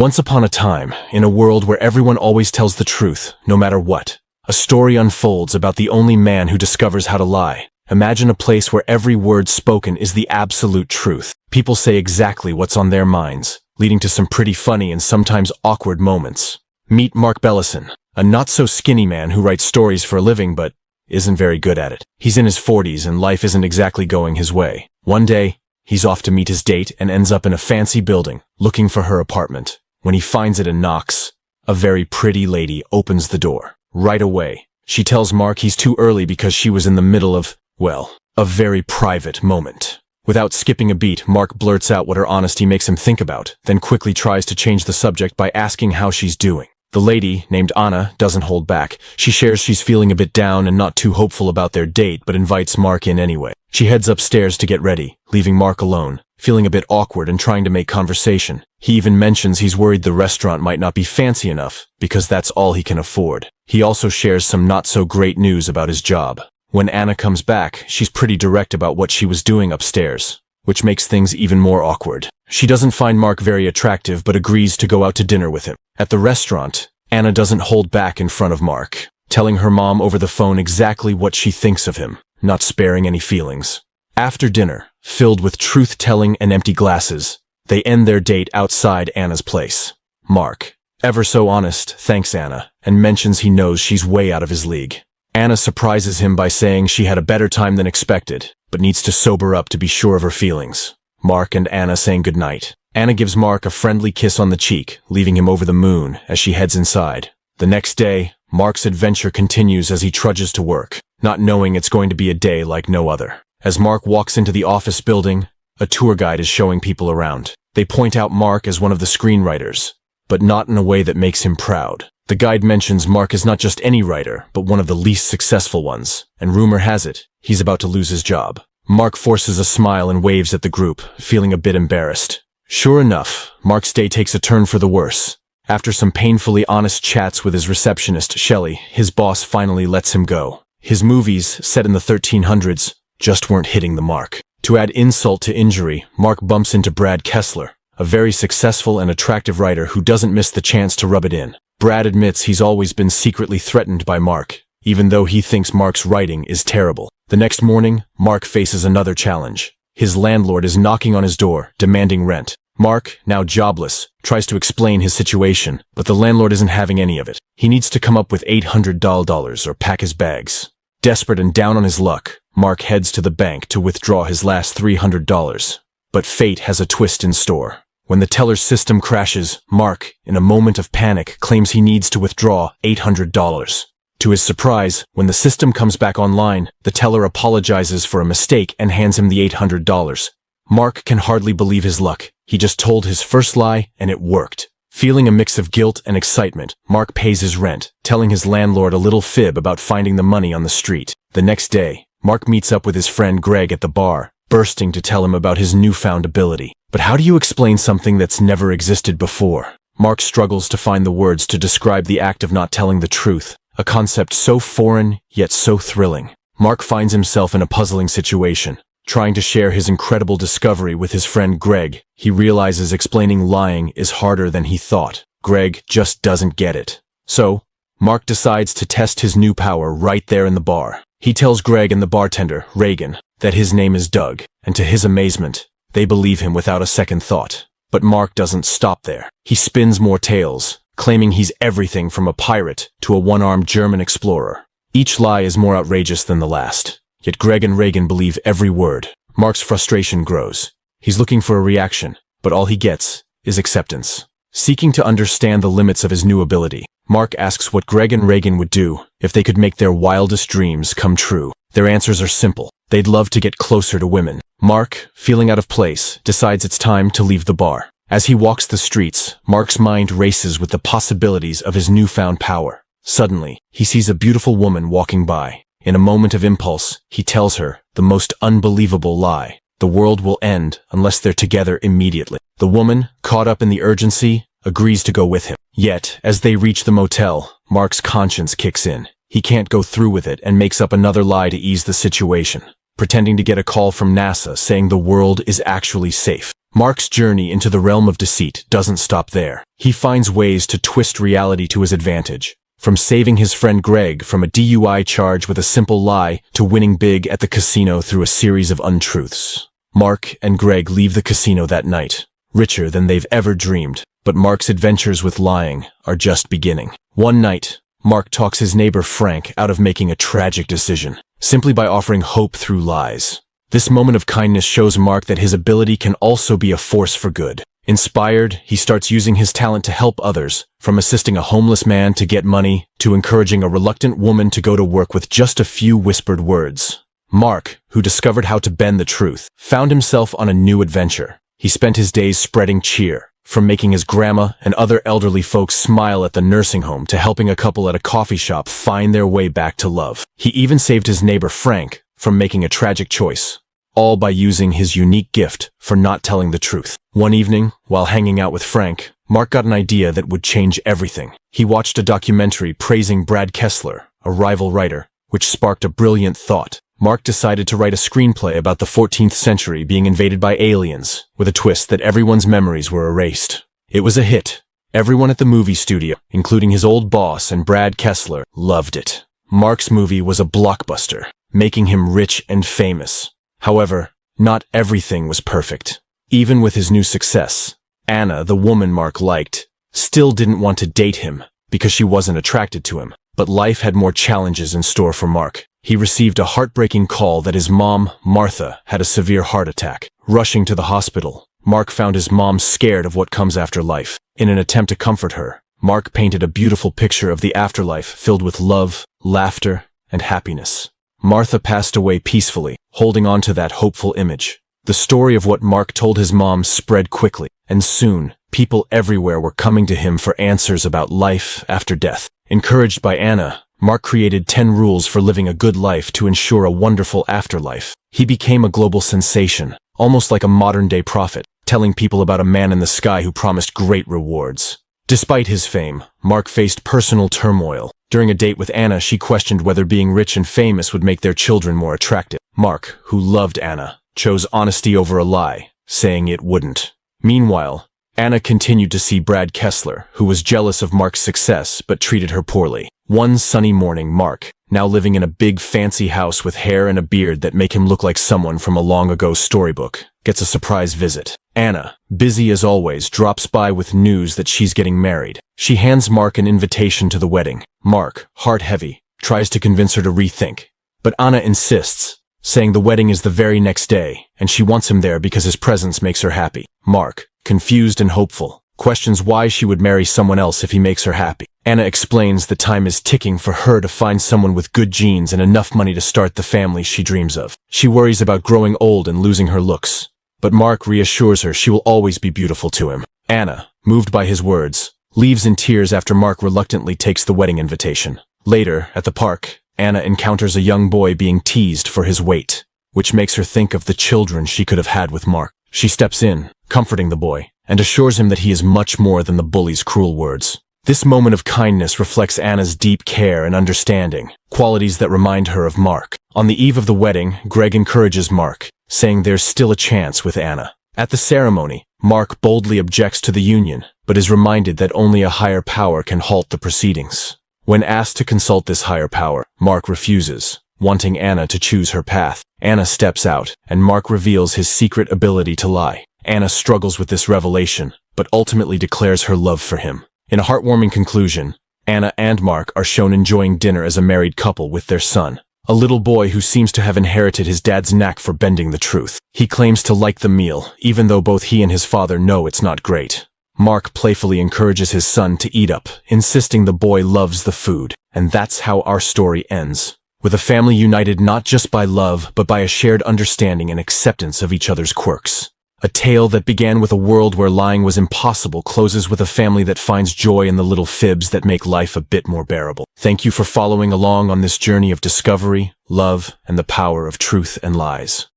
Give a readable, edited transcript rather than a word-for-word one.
Once upon a time, in a world where everyone always tells the truth, no matter what, a story unfolds about the only man who discovers how to lie. Imagine a place where every word spoken is the absolute truth. People say exactly what's on their minds, leading to some pretty funny and sometimes awkward moments. Meet Mark Bellison, a not-so-skinny man who writes stories for a living but isn't very good at it. He's in his 40s and life isn't exactly going his way. One day, he's off to meet his date and ends up in a fancy building, looking for her apartment. When he finds it and knocks, a very pretty lady opens the door. Right away, she tells Mark he's too early because she was in the middle of, well, a very private moment. Without skipping a beat, Mark blurts out what her honesty makes him think about, then quickly tries to change the subject by asking how she's doing. The lady, named Anna, doesn't hold back. She shares she's feeling a bit down and not too hopeful about their date, but invites Mark in anyway. She heads upstairs to get ready, leaving Mark alone, feeling a bit awkward and trying to make conversation. He even mentions he's worried the restaurant might not be fancy enough, because that's all he can afford. He also shares some not-so-great news about his job. When Anna comes back, she's pretty direct about what she was doing upstairs, which makes things even more awkward. She doesn't find Mark very attractive but agrees to go out to dinner with him. At the restaurant, Anna doesn't hold back in front of Mark, telling her mom over the phone exactly what she thinks of him, not sparing any feelings. After dinner, filled with truth-telling and empty glasses, they end their date outside Anna's place. Mark, ever so honest, thanks Anna, and mentions he knows she's way out of his league. Anna surprises him by saying she had a better time than expected, but needs to sober up to be sure of her feelings. Mark and Anna saying goodnight. Anna gives Mark a friendly kiss on the cheek, leaving him over the moon as she heads inside. The next day, Mark's adventure continues as he trudges to work, not knowing it's going to be a day like no other. As Mark walks into the office building, a tour guide is showing people around. They point out Mark as one of the screenwriters, but not in a way that makes him proud. The guide mentions Mark is not just any writer, but one of the least successful ones, and rumor has it, he's about to lose his job. Mark forces a smile and waves at the group, feeling a bit embarrassed. Sure enough, Mark's day takes a turn for the worse. After some painfully honest chats with his receptionist, Shelley, his boss finally lets him go. His movies, set in the 1300s, just weren't hitting the mark. To add insult to injury, Mark bumps into Brad Kessler, a very successful and attractive writer who doesn't miss the chance to rub it in. Brad admits he's always been secretly threatened by Mark, even though he thinks Mark's writing is terrible. The next morning, Mark faces another challenge. His landlord is knocking on his door, demanding rent. Mark, now jobless, tries to explain his situation, but the landlord isn't having any of it. He needs to come up with $800 or pack his bags. Desperate and down on his luck, Mark heads to the bank to withdraw his last $300. But fate has a twist in store. When the teller's system crashes, Mark, in a moment of panic, claims he needs to withdraw $800. To his surprise, when the system comes back online, the teller apologizes for a mistake and hands him the $800. Mark can hardly believe his luck. He just told his first lie, and it worked. Feeling a mix of guilt and excitement, Mark pays his rent, telling his landlord a little fib about finding the money on the street. The next day, Mark meets up with his friend Greg at the bar, bursting to tell him about his newfound ability. But how do you explain something that's never existed before? Mark struggles to find the words to describe the act of not telling the truth, a concept so foreign, yet so thrilling. Mark finds himself in a puzzling situation. Trying to share his incredible discovery with his friend Greg, he realizes explaining lying is harder than he thought. Greg just doesn't get it. So, Mark decides to test his new power right there in the bar. He tells Greg and the bartender, Reagan, that his name is Doug, and to his amazement, they believe him without a second thought. But Mark doesn't stop there. He spins more tales, claiming he's everything from a pirate to a one-armed German explorer. Each lie is more outrageous than the last. Yet Greg and Reagan believe every word. Mark's frustration grows. He's looking for a reaction, but all he gets is acceptance. Seeking to understand the limits of his new ability, Mark asks what Greg and Reagan would do if they could make their wildest dreams come true. Their answers are simple. They'd love to get closer to women. Mark, feeling out of place, decides it's time to leave the bar. As he walks the streets, Mark's mind races with the possibilities of his newfound power. Suddenly, he sees a beautiful woman walking by. In a moment of impulse, he tells her the most unbelievable lie. The world will end unless they're together immediately. The woman, caught up in the urgency, agrees to go with him. Yet, as they reach the motel, Mark's conscience kicks in. He can't go through with it and makes up another lie to ease the situation, pretending to get a call from NASA saying the world is actually safe. Mark's journey into the realm of deceit doesn't stop there. He finds ways to twist reality to his advantage. From saving his friend Greg from a DUI charge with a simple lie to winning big at the casino through a series of untruths. Mark and Greg leave the casino that night, richer than they've ever dreamed. But Mark's adventures with lying are just beginning. One night, Mark talks his neighbor Frank out of making a tragic decision, simply by offering hope through lies. This moment of kindness shows Mark that his ability can also be a force for good. Inspired, he starts using his talent to help others, from assisting a homeless man to get money, to encouraging a reluctant woman to go to work with just a few whispered words. Mark, who discovered how to bend the truth, found himself on a new adventure. He spent his days spreading cheer, from making his grandma and other elderly folks smile at the nursing home to helping a couple at a coffee shop find their way back to love. He even saved his neighbor Frank from making a tragic choice, all by using his unique gift for not telling the truth. One evening, while hanging out with Frank, Mark got an idea that would change everything. He watched a documentary praising Brad Kessler, a rival writer, which sparked a brilliant thought. Mark decided to write a screenplay about the 14th century being invaded by aliens, with a twist that everyone's memories were erased. It was a hit. Everyone at the movie studio, including his old boss and Brad Kessler, loved it. Mark's movie was a blockbuster, making him rich and famous. However, not everything was perfect. Even with his new success, Anna, the woman Mark liked, still didn't want to date him because she wasn't attracted to him. But life had more challenges in store for Mark. He received a heartbreaking call that his mom, Martha, had a severe heart attack. Rushing to the hospital, Mark found his mom scared of what comes after life. In an attempt to comfort her, Mark painted a beautiful picture of the afterlife filled with love, laughter, and happiness. Martha passed away peacefully, holding on to that hopeful image. The story of what Mark told his mom spread quickly, and soon, people everywhere were coming to him for answers about life after death. Encouraged by Anna, Mark created 10 rules for living a good life to ensure a wonderful afterlife. He became a global sensation, almost like a modern-day prophet, telling people about a man in the sky who promised great rewards. Despite his fame, Mark faced personal turmoil. During a date with Anna, she questioned whether being rich and famous would make their children more attractive. Mark, who loved Anna, chose honesty over a lie, saying it wouldn't. Meanwhile, Anna continued to see Brad Kessler, who was jealous of Mark's success but treated her poorly. One sunny morning, Mark, now living in a big fancy house with hair and a beard that make him look like someone from a long-ago storybook, gets a surprise visit. Anna, busy as always, drops by with news that she's getting married. She hands Mark an invitation to the wedding. Mark, heart heavy, tries to convince her to rethink. But Anna insists, saying the wedding is the very next day, and she wants him there because his presence makes her happy. Mark, confused and hopeful, questions why she would marry someone else if he makes her happy. Anna explains the time is ticking for her to find someone with good genes and enough money to start the family she dreams of. She worries about growing old and losing her looks, but Mark reassures her she will always be beautiful to him. Anna, moved by his words, leaves in tears after Mark reluctantly takes the wedding invitation. Later, at the park, Anna encounters a young boy being teased for his weight, which makes her think of the children she could have had with Mark. She steps in, comforting the boy, and assures him that he is much more than the bully's cruel words. This moment of kindness reflects Anna's deep care and understanding, qualities that remind her of Mark. On the eve of the wedding, Greg encourages Mark, saying there's still a chance with Anna. At the ceremony, Mark boldly objects to the union, but is reminded that only a higher power can halt the proceedings. When asked to consult this higher power, Mark refuses, wanting Anna to choose her path. Anna steps out, and Mark reveals his secret ability to lie. Anna struggles with this revelation, but ultimately declares her love for him. In a heartwarming conclusion, Anna and Mark are shown enjoying dinner as a married couple with their son, a little boy who seems to have inherited his dad's knack for bending the truth. He claims to like the meal, even though both he and his father know it's not great. Mark playfully encourages his son to eat up, insisting the boy loves the food. And that's how our story ends, with a family united not just by love, but by a shared understanding and acceptance of each other's quirks. A tale that began with a world where lying was impossible closes with a family that finds joy in the little fibs that make life a bit more bearable. Thank you for following along on this journey of discovery, love, and the power of truth and lies.